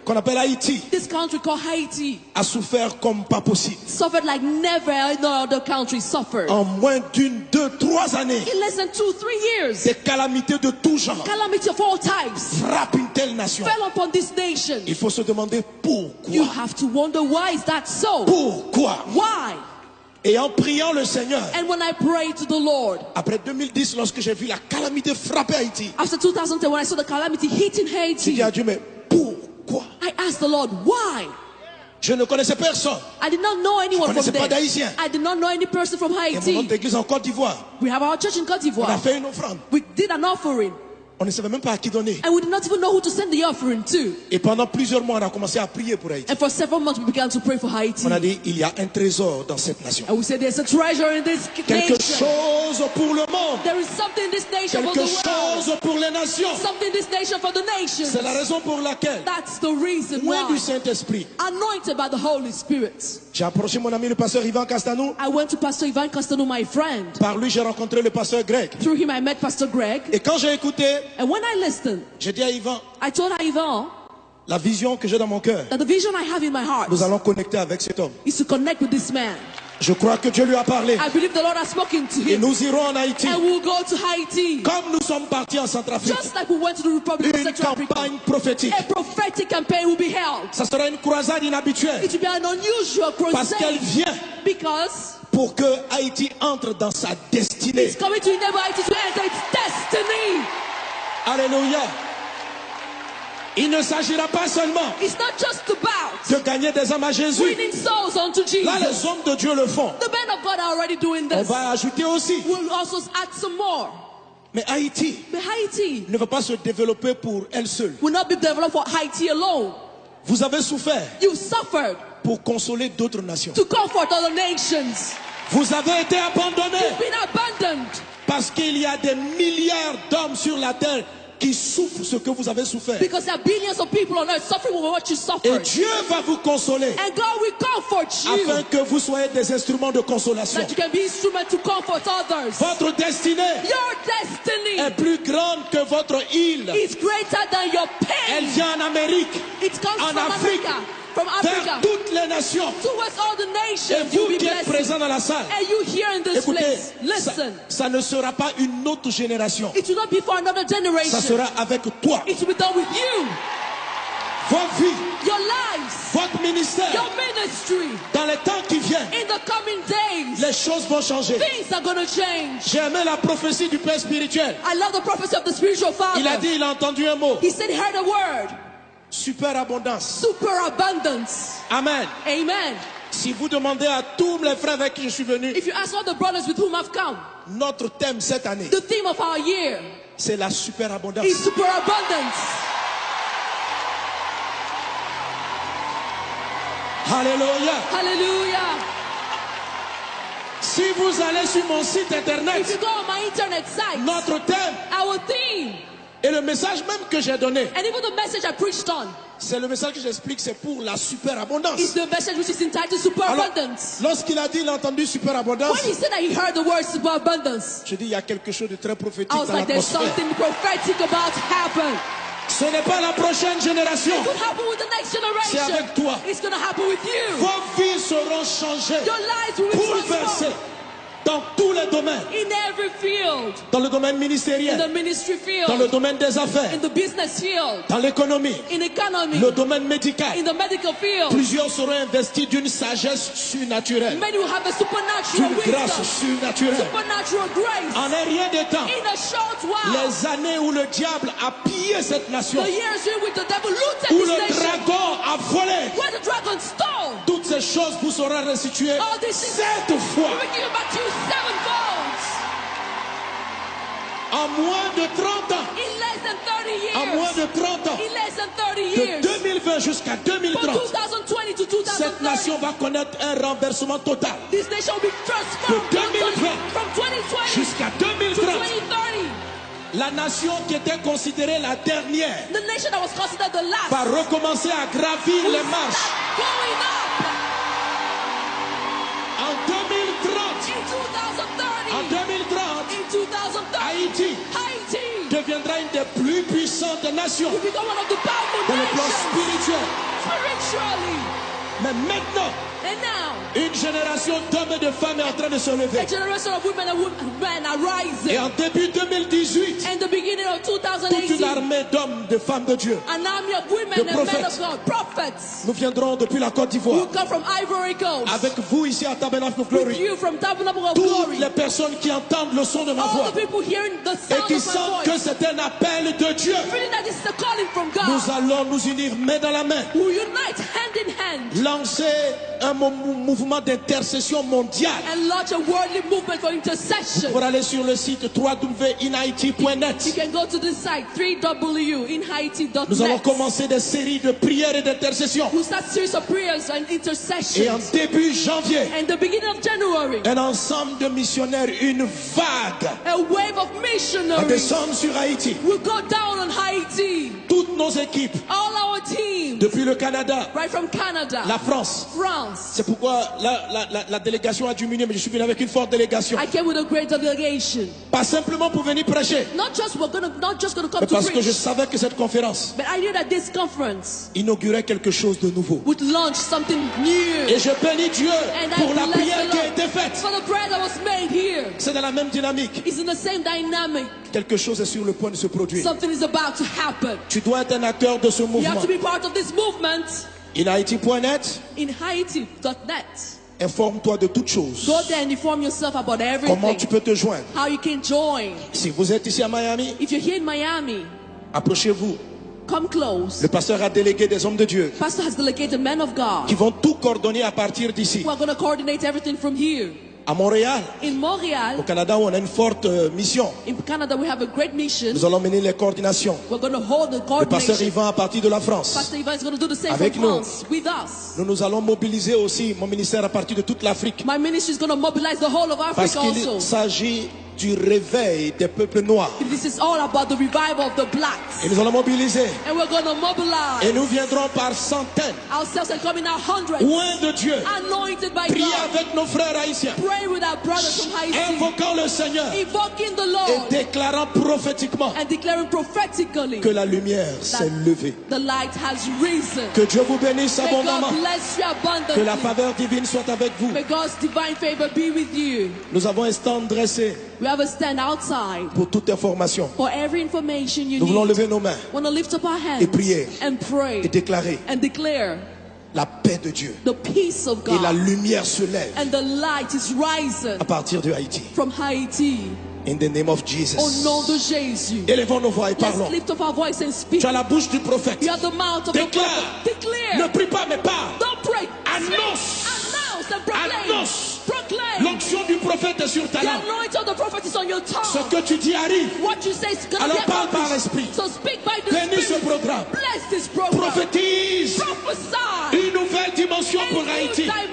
qu'on appelle Haïti, this country called Haiti, a souffert comme pas possible. suffered like never no other country suffered. En moins d'une, 2, 3 années, In less than 2-3 years, des calamités de tout genre calamity of all types frappent une telle nation. fell upon this nation. Il faut se demander You pourquoi. have to wonder, why is that so? Pourquoi? Why? Et en priant le Seigneur, And when I prayed to the Lord, après 2010, lorsque j'ai vu la calamité frapper Haïti, after 2010, when I saw the calamity hitting j'ai Haiti, dit à Dieu, mais pourquoi? I asked the Lord, why? Je ne connaissais personne. I did not know anyone Je from connaissais pas there. d'Haïtien. I did not know any person from Et mon Haiti. autre église en Côte d'Ivoire, We have our church in Côte on a d'Ivoire. fait une offrande. We did an offering, On ne savait même pas à qui donner. and we did not even know who to send the offering to. Et pendant plusieurs mois, on a commencé à prier pour Haïti. And for several months, we began to pray for Haiti. On a dit, il y a un trésor dans cette nation. And we said, there's a treasure in this Quelque nation. chose pour le monde. There is something in this nation for the Quelque world. chose pour les nations. Something in this nation for the nations. C'est la raison pour laquelle, That's the reason loin du why. Saint-Esprit, Anointed by the Holy Spirit. j'ai approché mon ami le pasteur Ivan Castanou. I went to Pastor Ivan Castano, my friend. Par lui, j'ai rencontré le pasteur Greg. Through him, I met Pastor Greg. Et quand j'ai écouté, And when I listened, j'ai dit à Ivan, I told Ivan la vision que j'ai dans mon cœur, that the vision I have in my heart nous allons connecter avec cet homme. is to connect with this man. Je crois que Dieu lui a parlé. I believe the Lord has spoken to Et him. nous irons en Haïti. And we'll go to Haiti. Comme nous sommes partis en Centrafrique, Just like we went to the Republic of une Central Africa. campagne prophétique. A prophetic campaign will be held. Ça sera une croisade inhabituelle. It will be an unusual Parce qu'elle crusade vient because pour que Haïti entre dans sa destinée. it's coming to enable Haiti to enter its destiny. Alléluia. Il ne s'agira pas seulement It's not just about de gagner des âmes à Jésus. winning souls unto Là, Jesus. les hommes de Dieu le font. The men of God are already doing On this. va ajouter aussi. We'll also add some more. Mais Haïti But Haiti ne va pas se développer pour elle seule. will not be developed for Haiti alone. Vous avez souffert You've suffered pour consoler d'autres nations. to comfort other nations. Vous avez été abandonnés You've been abandoned parce qu'il y a des milliards d'hommes sur la terre qui souffrent ce que vous avez souffert. because there are billions of people on earth suffering with what you Et suffered. Dieu va vous consoler And God will comfort you afin que vous soyez des instruments de consolation. that you can be instrument to comfort others. Votre destinée Your destiny est plus grande que votre île. is greater than your Elle pain. vient en Amérique, It comes en from Afrique, Africa, from vers Africa toutes les nations. towards all the Et nations. You'll vous be qui êtes blessed. présents dans la salle, And you here in this écoutez, place, ça, listen. ça ne sera pas une autre génération. It will not be for another Ça generation. sera avec toi. It will be done with you, Votre vie, your lives, votre ministère, your ministry. dans les temps qui viennent, In the coming days, les choses vont changer. things are going to change. J'ai aimé la prophétie du Père spirituel. I love the prophecy of the spiritual father. Il a dit, il a entendu un mot. He said he heard a word, Superabondance. superabundance. Amen. Amen. Si vous demandez à tous les frères avec qui je suis venu, If you ask all the brothers with whom I've come, notre thème cette année, the theme of our year c'est la superabondance. is superabundance. Alléluia. Hallelujah. Si vous allez sur mon site If you internet, go on my internet site, notre thème our theme, et le message même que j'ai donné, and even the message I preached on, c'est le message que j'explique, c'est pour la superabondance. is the message which is entitled Alors, superabundance. lorsqu'il a dit, il a entendu superabondance, When he said that he heard the word superabundance, je dis, il y a quelque chose de très prophétique I was dans like, there's l'atmosphère. something prophetic about to happen. Ce n'est pas la prochaine génération, It could happen with the next c'est generation. avec toi. It's going to happen with you. Vos vies seront changées, Your lives will be bouleversées transformed dans tous les domaines. in every field. Dans le domaine In the ministériel, ministry dans le field, domaine des affaires, in the business field, dans l'économie, in economy, le domaine médical. in the medical field. Plusieurs seront investis d'une sagesse surnaturelle, Many will have a supernatural d'une grâce wisdom, surnaturelle. supernatural grace. En un rien de temps, In a short while, les années où le diable a pillé cette nation, the years in which the devil looted où this le nation, dragon a volé, where the dragon stole, toutes ces choses vous seront restituées all these things 7 fois. will be given back to you sevenfold. En moins de 30 ans, In less than 30 en moins years. de 30 ans, In less than 30 de years. 2020 jusqu'à From 2030, 2020 to cette 2030, nation va connaître un renversement total. this nation will be transformed De 2020 from 2020 Jusqu'à to 2030, 2030. la nation qui était considérée la dernière The nation that was considered the last va recommencer à gravir will les marches. start going up. En 2030, In 2030, en 2030, in 2030, Haïti Haiti deviendra une des plus puissantes nations will become one of the powerful dans le plan nations spirituel. Mais maintenant, And now, une génération d'hommes et de femmes est en train de se lever. a generation of women and men are rising. Et en début 2018, In the beginning of toute une 2018, armée d'hommes, de femmes de Dieu. an army of women De and men prophets. of God, prophets, Nous viendrons depuis la Côte who d'Ivoire. come from Ivory Coast, Avec vous ici à Tabernacle of with Glory. you from Tabernacle of Toutes Glory, les personnes qui entendent le son de ma all voix the people hearing the et sound qui of my sentent que voice, c'est un appel de Dieu, feeling that this is a calling from nous God, allons nous unir main dans la main, who unite hand in hand lancer un mouvement d'intercession mondiale and launch a worldly movement for intercession. pour aller sur le site You www.inhaiti.net. can go to the site 3w.inhaiti.net. Nous allons commencer des séries de prières et d'intercession. We'll start series of prayers and Et en intercessions. début janvier, And the beginning of January, un ensemble de missionnaires, une vague, a wave of va missionaries descendre sur Haïti. will go down on Haiti. Toutes nos équipes, All our teams, depuis le Canada, right from Canada, la France. France. C'est pourquoi la délégation a diminué, mais je suis venu avec une forte délégation. I came with a great delegation. Pas simplement pour venir prêcher, Not just gonna come mais to parce que je preach, savais que cette conférence but I knew that this conference inaugurait quelque chose de nouveau. would launch something new. Et je bénis Dieu And I pour la bless prière the qui a Lord été faite. for the prayer that was made here. C'est dans la même dynamique. It's in the same dynamic. Quelque chose est sur le point de se produire. Something is about to happen. Tu dois être un acteur de ce You mouvement. have to be part of this movement. InHaiti.net, In Haiti.net. informe-toi de toutes choses. Go there and inform yourself about Comment tu everything. peux te joindre. How you can join. Si vous êtes ici à Miami, If you're here in Miami, approchez-vous. come close. Le pasteur a délégué des hommes de Dieu Pastor has delegated men of qui God vont tout coordonner à partir d'ici. who are going to coordinate everything from here. À Montréal, In au Montreal, Canada, où on a une forte mission. in Canada, we have a great mission. Nous allons mener les coordinations. We're going to hold the Le pasteur coordination. Yvan à partir de la France. Pastor Ivan is going to do the same Avec from nous. France with us. Nous allons mobiliser aussi mon ministère à partir de toute l'Afrique. My ministry is going to mobilize the whole of Parce Africa qu'il also. s'agit du réveil des peuples noirs. This is all about the revival of the blacks. Et nous allons mobiliser. And we're going to Et mobilize nous viendrons par centaines, ourselves and come in our hundreds, loin de Dieu, anointed by prier God, avec nos frères haïtiens, pray with our brothers from Haiti, invoquant le Seigneur invoking the et Lord déclarant prophétiquement and declaring prophetically que la lumière s'est levée. the light has risen. Que Dieu vous bénisse May abondamment. God bless you Que la abundantly. faveur divine soit avec vous. May God's divine favor be with you. Nous avons un stand dressé We have a stand outside pour toute information. for every information you Nous voulons need. lever nos mains Want to lift up our hands et prier and pray et déclarer and declare la paix de Dieu. the peace of Et la God, lumière se lève and the light is rising à partir de Haïti. from Haiti. In the name of Au Jesus. nom de Jésus. Élevons nos voix et Let's parlons. lift up our voice and speak. Tu as la bouche du prophète. You have the mouth of the Déclare. prophet. Declare. Ne prie pas mais parle. Don't pray. Annonce. Speak. Announce and proclaim. Annonce. Proclaim. L'onction du prophète est sur ta The langue. anointing of the prophet is on your Ce tongue. que tu dis arrive. What you say is going to Alors be parle par accomplished. l'esprit. So speak by the Bénis ce Spirit. programme. Bless this program. Prophétise Prophesy. une nouvelle dimension A pour new Haïti. dimension